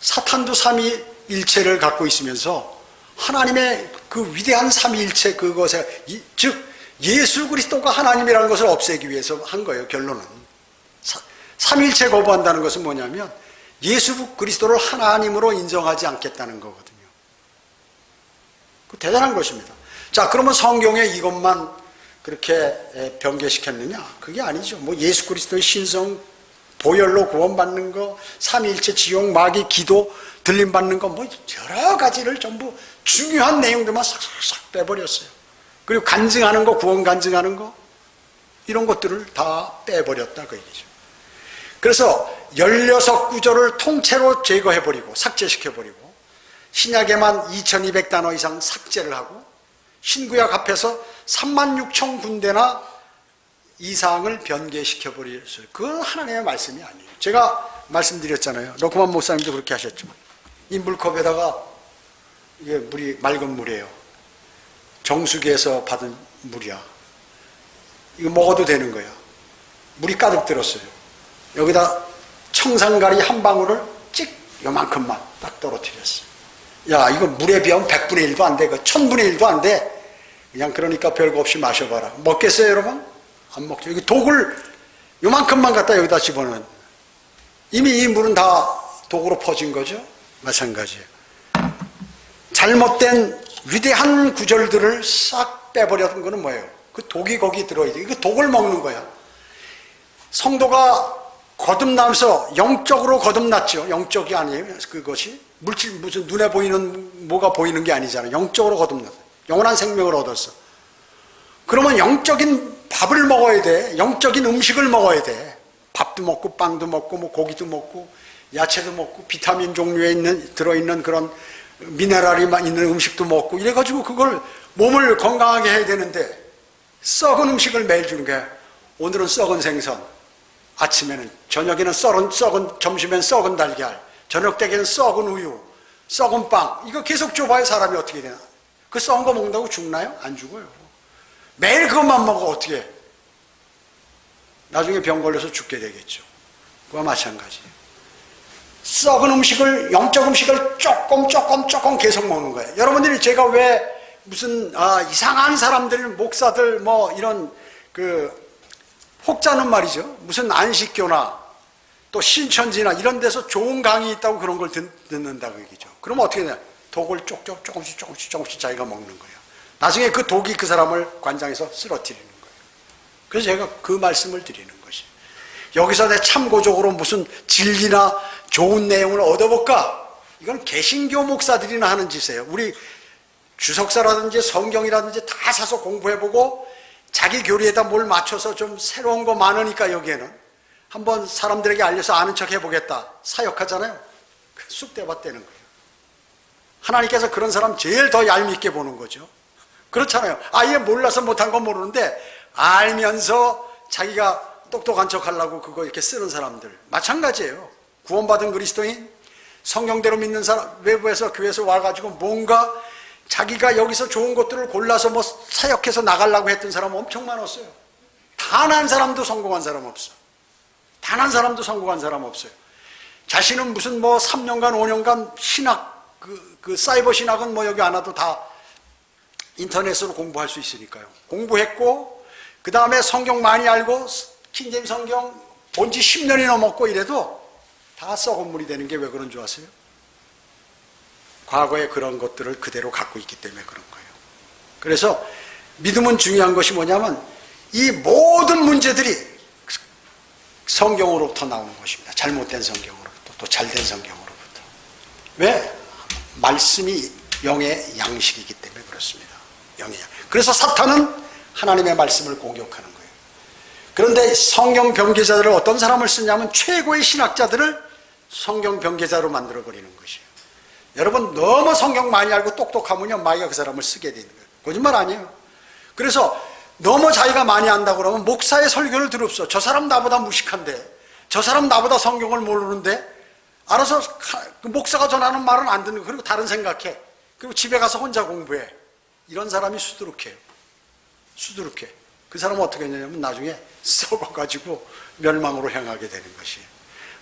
사탄도 삼위일체를 갖고 있으면서 하나님의 그 위대한 삼위일체 그것에, 즉 예수 그리스도가 하나님이라는 것을 없애기 위해서 한 거예요. 결론은 삼위일체 거부한다는 것은 뭐냐면 예수 그리스도를 하나님으로 인정하지 않겠다는 거거든요. 그 대단한 것입니다. 자, 그러면 성경에 이것만 그렇게 변개시켰느냐? 그게 아니죠. 뭐 예수 그리스도의 신성, 보혈로 구원받는 거, 삼위일체, 지옥, 마귀, 기도, 들림받는 거, 뭐 여러 가지를 전부 중요한 내용들만 싹싹 빼버렸어요. 그리고 간증하는 거, 구원 간증하는 거, 이런 것들을 다 빼버렸다 그 얘기죠. 그래서 16구절을 통째로 제거해버리고 삭제시켜버리고 신약에만 2200단어 이상 삭제를 하고 신구약 앞에서 36,000 군데나 이상을 변개시켜버렸어요. 그건 하나님의 말씀이 아니에요. 제가 말씀드렸잖아요. 로크만 목사님도 그렇게 하셨죠. 이 물컵에다가 이게 물이 맑은 물이에요. 정수기에서 받은 물이야. 이거 먹어도 되는 거야. 물이 가득 들었어요. 여기다 청산가리 한 방울을 찍 요만큼만 딱 떨어뜨렸어요. 야, 이거 물에 비하면 100분의 1도 안 돼. 1000분의 1도 안 돼. 그냥 그러니까 별거 없이 마셔봐라. 먹겠어요, 여러분? 안 먹죠. 여기 독을 요만큼만 갖다 여기다 집어넣은. 이미 이 물은 다 독으로 퍼진 거죠. 마찬가지예요. 잘못된 위대한 구절들을 싹 빼버렸던 거는 뭐예요? 그 독이 거기 들어있어요. 그 독을 먹는 거야. 성도가 거듭나면서 영적으로 거듭났죠. 영적이 아니에요. 그것이 물질 무슨 눈에 보이는 뭐가 보이는 게 아니잖아요. 영적으로 거듭났어. 영원한 생명을 얻었어. 그러면 영적인 밥을 먹어야 돼. 영적인 음식을 먹어야 돼. 밥도 먹고 빵도 먹고 뭐 고기도 먹고 야채도 먹고 비타민 종류에 들어있는 그런 미네랄이 있는 음식도 먹고 이래가지고 그걸 몸을 건강하게 해야 되는데 썩은 음식을 매일 주는 거야. 오늘은 썩은 생선, 아침에는, 저녁에는 썩은 점심엔 썩은 달걀, 저녁 때에는 썩은 우유, 썩은 빵. 이거 계속 줘봐야 사람이 어떻게 되나? 그 썩은 거 먹는다고 죽나요? 안 죽어요. 매일 그것만 먹어 어떻게 해? 나중에 병 걸려서 죽게 되겠죠. 그와 마찬가지예요. 썩은 음식을, 영적 음식을 조금 계속 먹는 거예요. 여러분들이 제가 왜 무슨 이상한 사람들, 목사들 뭐 이런 그 혹자는 말이죠. 무슨 안식교나 또 신천지나 이런 데서 좋은 강의 있다고 그런 걸 듣는다고 얘기죠. 그러면 어떻게 되냐? 독을 쪽쪽 조금씩 자기가 먹는 거예요. 나중에 그 독이 그 사람을 관장해서 쓰러뜨리는 거예요. 그래서 제가 그 말씀을 드리는 것이, 여기서 내 참고적으로 무슨 진리나 좋은 내용을 얻어볼까? 이건 개신교 목사들이나 하는 짓이에요. 우리 주석사라든지 성경이라든지 다 사서 공부해보고 자기 교리에다 뭘 맞춰서 좀 새로운 거 많으니까 여기에는 한번 사람들에게 알려서 아는 척 해보겠다. 사역하잖아요. 쑥대밭 되는 거예요. 하나님께서 그런 사람 제일 더 얄밉게 보는 거죠. 그렇잖아요. 아예 몰라서 못한 건 모르는데 알면서 자기가 똑똑한 척 하려고 그거 이렇게 쓰는 사람들 마찬가지예요. 구원받은 그리스도인, 성경대로 믿는 사람, 외부에서 교회에서 와가지고 뭔가 자기가 여기서 좋은 것들을 골라서 뭐 사역해서 나가려고 했던 사람 엄청 많았어요. 단 한 사람도 성공한 사람 없어. 단 한 사람도 성공한 사람 없어요. 자신은 무슨 뭐 3년간 5년간 신학, 그 사이버 신학은 뭐 여기 안 와도 다 인터넷으로 공부할 수 있으니까요. 공부했고 그 다음에 성경 많이 알고 킹제임 성경 본지 10년이 넘었고 이래도 다 썩은 물이 되는 게 왜 그런 줄 아세요? 과거에 그런 것들을 그대로 갖고 있기 때문에 그런 거예요. 그래서 믿음은 중요한 것이 뭐냐면 이 모든 문제들이 성경으로부터 나오는 것입니다. 잘못된 성경으로부터, 또 잘된 성경으로부터. 왜? 말씀이 영의 양식이기 때문에 그렇습니다. 영의 양. 그래서 사탄은 하나님의 말씀을 공격하는 거예요. 그런데 성경 변개자들을 어떤 사람을 쓰냐면 최고의 신학자들을 성경 변개자로 만들어버리는 것이에요. 여러분 너무 성경 많이 알고 똑똑하면요 마귀가 그 사람을 쓰게 되는 거예요. 거짓말 아니에요. 그래서 너무 자기가 많이 안다고 그러면 목사의 설교를 들읍소. 저 사람 나보다 무식한데, 저 사람 나보다 성경을 모르는데 알아서 그 목사가 전하는 말은 안 듣는 거. 그리고 다른 생각해. 그리고 집에 가서 혼자 공부해. 이런 사람이 수두룩해요. 수두룩해. 그 사람은 어떻게 되냐면 나중에 썩어가지고 멸망으로 향하게 되는 것이에요.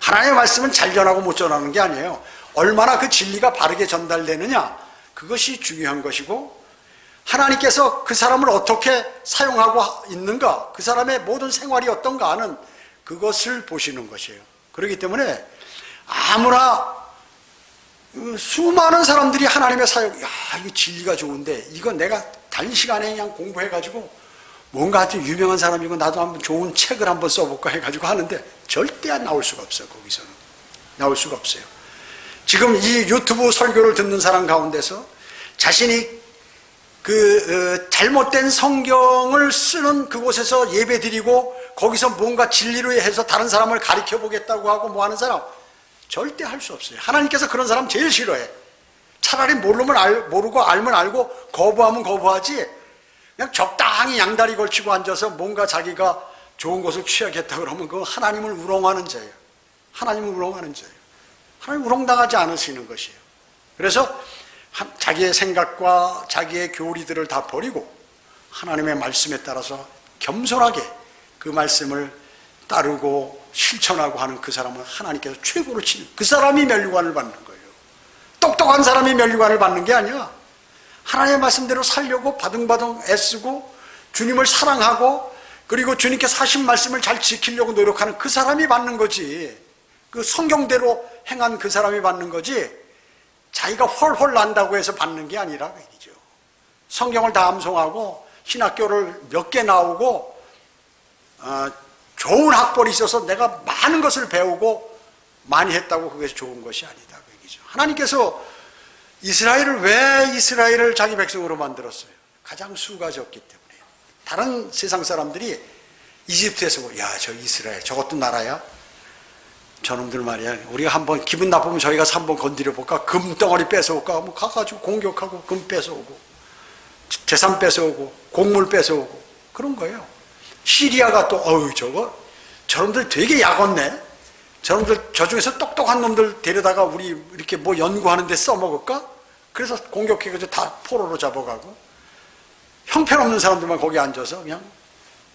하나님의 말씀은 잘 전하고 못 전하는 게 아니에요. 얼마나 그 진리가 바르게 전달되느냐, 그것이 중요한 것이고, 하나님께서 그 사람을 어떻게 사용하고 있는가, 그 사람의 모든 생활이 어떤가 하는 그것을 보시는 것이에요. 그렇기 때문에 아무나 수많은 사람들이 하나님의 사역, 야 이거 진리가 좋은데 이거 내가 단시간에 그냥 공부해가지고 뭔가 하여튼 유명한 사람이고 나도 한번 좋은 책을 한번 써볼까 해가지고 하는데 절대 안 나올 수가 없어요. 거기서는 나올 수가 없어요. 지금 이 유튜브 설교를 듣는 사람 가운데서 자신이 잘못된 성경을 쓰는 그곳에서 예배 드리고 거기서 뭔가 진리로 해서 다른 사람을 가르쳐 보겠다고 하고 뭐 하는 사람 절대 할 수 없어요. 하나님께서 그런 사람 제일 싫어해. 차라리 모르고 알면 알고 거부하면 거부하지, 그냥 적당히 양다리 걸치고 앉아서 뭔가 자기가 좋은 것을 취하겠다 그러면 그건 하나님을 우롱하는 자예요. 하나님을 우롱하는 자예요. 하나님 우롱당하지 않으시는 것이에요. 그래서 자기의 생각과 자기의 교리들을 다 버리고 하나님의 말씀에 따라서 겸손하게 그 말씀을 따르고 실천하고 하는 그 사람은 하나님께서 최고로 치는, 그 사람이 면류관을 받는 거예요. 똑똑한 사람이 면류관을 받는 게 아니야. 하나님의 말씀대로 살려고 바둥바둥 애쓰고 주님을 사랑하고 그리고 주님께서 하신 말씀을 잘 지키려고 노력하는 그 사람이 받는 거지. 그 성경대로 행한 그 사람이 받는 거지, 자기가 헐헐 난다고 해서 받는 게 아니라 그 얘기죠. 성경을 다 암송하고 신학교를 몇 개 나오고 좋은 학벌이 있어서 내가 많은 것을 배우고 많이 했다고 그것이 좋은 것이 아니다 그 얘기죠. 하나님께서 왜 이스라엘을 자기 백성으로 만들었어요? 가장 수가 적기 때문에. 다른 세상 사람들이 이집트에서 야 저 이스라엘 저것도 나라야? 저놈들 말이야, 우리가 한번 기분 나쁘면 저희 가서 한번 건드려 볼까? 금덩어리 뺏어올까? 뭐 가가지고 공격하고 금 뺏어오고 재산 뺏어오고 곡물 뺏어오고 그런 거예요. 시리아가 또 저놈들 되게 약었네. 저놈들 저 중에서 똑똑한 놈들 데려다가 우리 이렇게 뭐 연구하는 데 써먹을까? 그래서 공격해가지고 다 포로로 잡아가고 형편없는 사람들만 거기 앉아서 그냥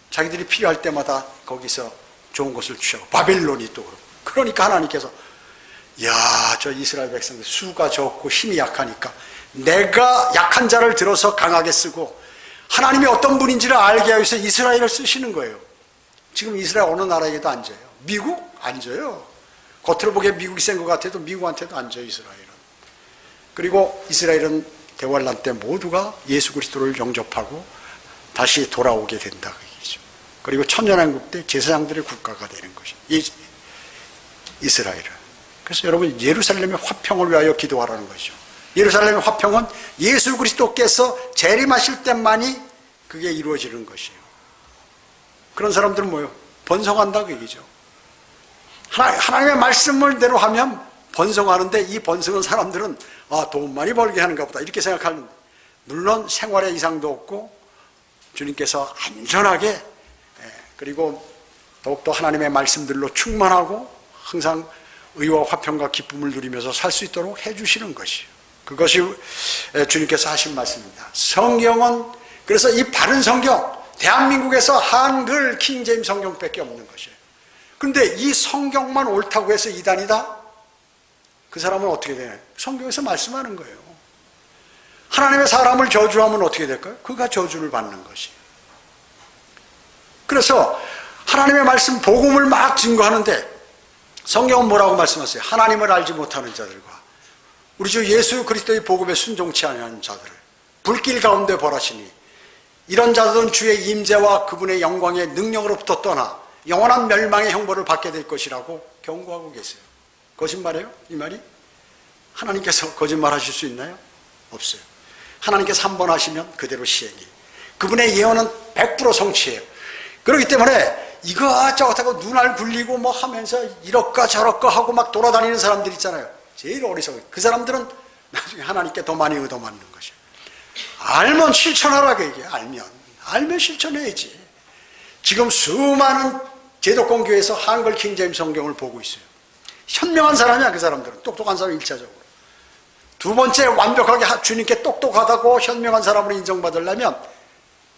자기들이 필요할 때마다 거기서 좋은 것을 취하고 바벨론이 또 그러고. 그러니까 하나님께서 저 이스라엘 백성들 수가 적고 힘이 약하니까 내가 약한 자를 들어서 강하게 쓰고 하나님이 어떤 분인지를 알게 하기 위해서 이스라엘을 쓰시는 거예요. 지금 이스라엘 어느 나라에게도 앉아요. 미국? 앉아요. 겉으로 보기에 미국이 센 것 같아도 미국한테도 안 져, 이스라엘은. 그리고 이스라엘은 대환란 때 모두가 예수 그리스도를 영접하고 다시 돌아오게 된다, 그 얘기죠. 그리고 천년왕국 때 제사장들의 국가가 되는 것이 이스라엘은. 그래서 여러분, 예루살렘의 화평을 위하여 기도하라는 것이죠. 예루살렘의 화평은 예수 그리스도께서 재림하실 때만이 그게 이루어지는 것이에요. 그런 사람들은 뭐예요? 번성한다, 그 얘기죠. 하나님의 말씀을 대로 하면 번성하는데, 이 번성한 사람들은 돈 많이 벌게 하는가 보다 이렇게 생각하는데, 물론 생활에 이상도 없고 주님께서 안전하게, 그리고 더욱더 하나님의 말씀들로 충만하고 항상 의와 화평과 기쁨을 누리면서 살 수 있도록 해주시는 것이에요. 그것이 주님께서 하신 말씀입니다. 성경은, 그래서 이 바른 성경, 대한민국에서 한글 킹제임 성경밖에 없는 것이에요. 그런데 이 성경만 옳다고 해서 이단이다? 그 사람은 어떻게 되나요? 성경에서 말씀하는 거예요. 하나님의 사람을 저주하면 어떻게 될까요? 그가 저주를 받는 것이에요. 그래서 하나님의 말씀, 복음을 막 증거하는데 성경은 뭐라고 말씀하세요? 하나님을 알지 못하는 자들과 우리 주 예수 그리스도의 복음에 순종치 않는 자들을 불길 가운데 벌하시니 이런 자들은 주의 임재와 그분의 영광의 능력으로부터 떠나 영원한 멸망의 형벌을 받게 될 것이라고 경고하고 계세요. 거짓말이에요? 이 말이? 하나님께서 거짓말하실 수 있나요? 없어요. 하나님께서 한 번 하시면 그대로 시행이. 그분의 예언은 100% 성취해요. 그렇기 때문에 이것저것 눈알 굴리고 뭐 하면서 이럴까 저럴까 하고 막 돌아다니는 사람들 있잖아요. 제일 어리석어요. 그 사람들은 나중에 하나님께 더 많이 얻어맞는 것이에요. 알면 실천하라고 얘기해요. 알면 실천해야지. 지금 수많은 제도권 교회에서 한글 킹제임 성경을 보고 있어요. 현명한 사람이야, 그 사람들은. 똑똑한 사람이 1차적으로. 두 번째, 완벽하게 주님께 똑똑하다고 현명한 사람으로 인정받으려면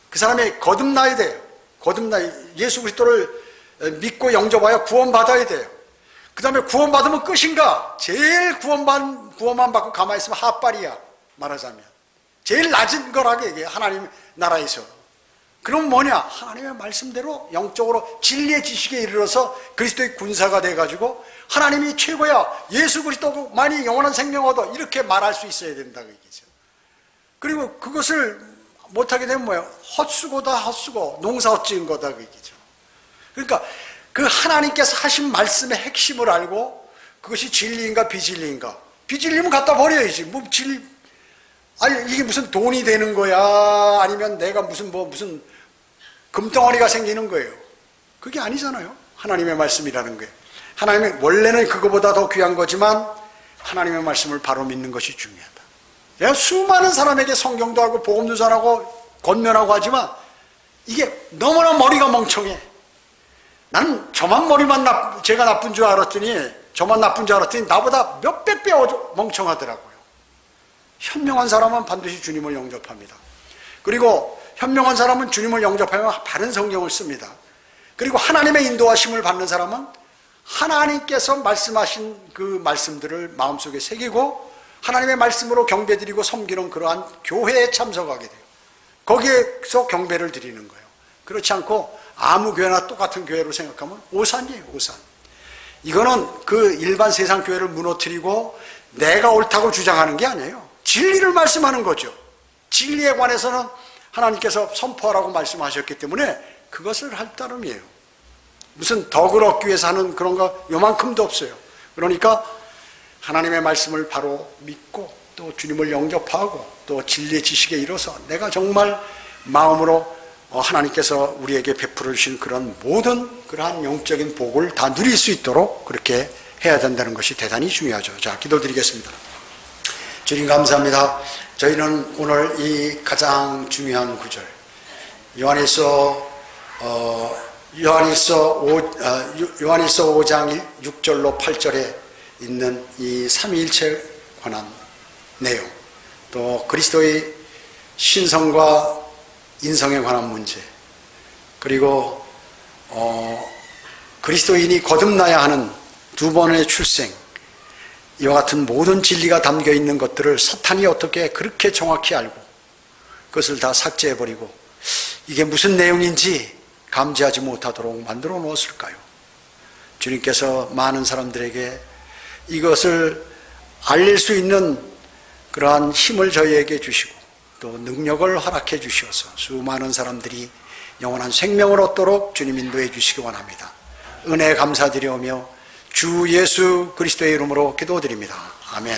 그 사람이 거듭나야 돼요. 예수 그리스도를 믿고 영접하여 구원받아야 돼요. 그 다음에 구원받으면 끝인가? 제일 구원만 받고 가만히 있으면 핫발이야, 말하자면. 제일 낮은 거라고 얘기해요, 하나님 나라에서. 그럼 뭐냐? 하나님의 말씀대로 영적으로 진리의 지식에 이르러서 그리스도의 군사가 돼가지고 하나님이 최고야, 예수 그리스도만이 영원한 생명 얻어, 이렇게 말할 수 있어야 된다고 얘기죠. 그리고 그것을 못하게 되면 뭐예요? 헛수고다, 헛수고, 농사 헛지은 거다, 그 얘기죠. 그러니까 그 하나님께서 하신 말씀의 핵심을 알고 그것이 진리인가 비진리인가. 비진리면 갖다 버려야지. 아니 이게 무슨 돈이 되는 거야, 아니면 내가 무슨 금덩어리가 생기는 거예요. 그게 아니잖아요. 하나님의 말씀이라는 게. 하나님의 원래는 그거보다 더 귀한 거지만 하나님의 말씀을 바로 믿는 것이 중요하다. 내가 수많은 사람에게 성경도 하고 복음도 전하고 권면하고 하지만 이게 너무나 머리가 멍청해. 나는 제가 나쁜 줄 알았더니, 저만 나쁜 줄 알았더니 나보다 몇백 배 멍청하더라고요. 현명한 사람은 반드시 주님을 영접합니다. 그리고 현명한 사람은 주님을 영접하면 바른 성경을 씁니다. 그리고 하나님의 인도하심을 받는 사람은 하나님께서 말씀하신 그 말씀들을 마음속에 새기고 하나님의 말씀으로 경배드리고 섬기는 그러한 교회에 참석하게 돼요. 거기에서 경배를 드리는 거예요. 그렇지 않고 아무 교회나 똑같은 교회로 생각하면 오산이에요, 오산. 이거는 그 일반 세상 교회를 무너뜨리고 내가 옳다고 주장하는 게 아니에요. 진리를 말씀하는 거죠. 진리에 관해서는 하나님께서 선포하라고 말씀하셨기 때문에 그것을 할 따름이에요. 무슨 덕을 얻기 위해서 하는 그런 거 요만큼도 없어요. 그러니까 하나님의 말씀을 바로 믿고 또 주님을 영접하고 또 진리의 지식에 이뤄서 내가 정말 마음으로 하나님께서 우리에게 베풀어 주신 그런 모든 그러한 영적인 복을 다 누릴 수 있도록 그렇게 해야 된다는 것이 대단히 중요하죠. 자, 기도드리겠습니다. 주님 감사합니다. 저희는 오늘 이 가장 중요한 구절, 요한일서 5장 6절로 8절에 있는 이 삼위일체에 관한 내용, 또 그리스도의 신성과 인성에 관한 문제, 그리고 그리스도인이 거듭나야 하는 두 번의 출생, 이와 같은 모든 진리가 담겨 있는 것들을 사탄이 어떻게 그렇게 정확히 알고 그것을 다 삭제해버리고 이게 무슨 내용인지 감지하지 못하도록 만들어 놓았을까요? 주님께서 많은 사람들에게 이것을 알릴 수 있는 그러한 힘을 저희에게 주시고 또 능력을 허락해 주셔서 수많은 사람들이 영원한 생명을 얻도록 주님 인도해 주시기 원합니다. 은혜 감사드리오며 주 예수 그리스도의 이름으로 기도드립니다. 아멘.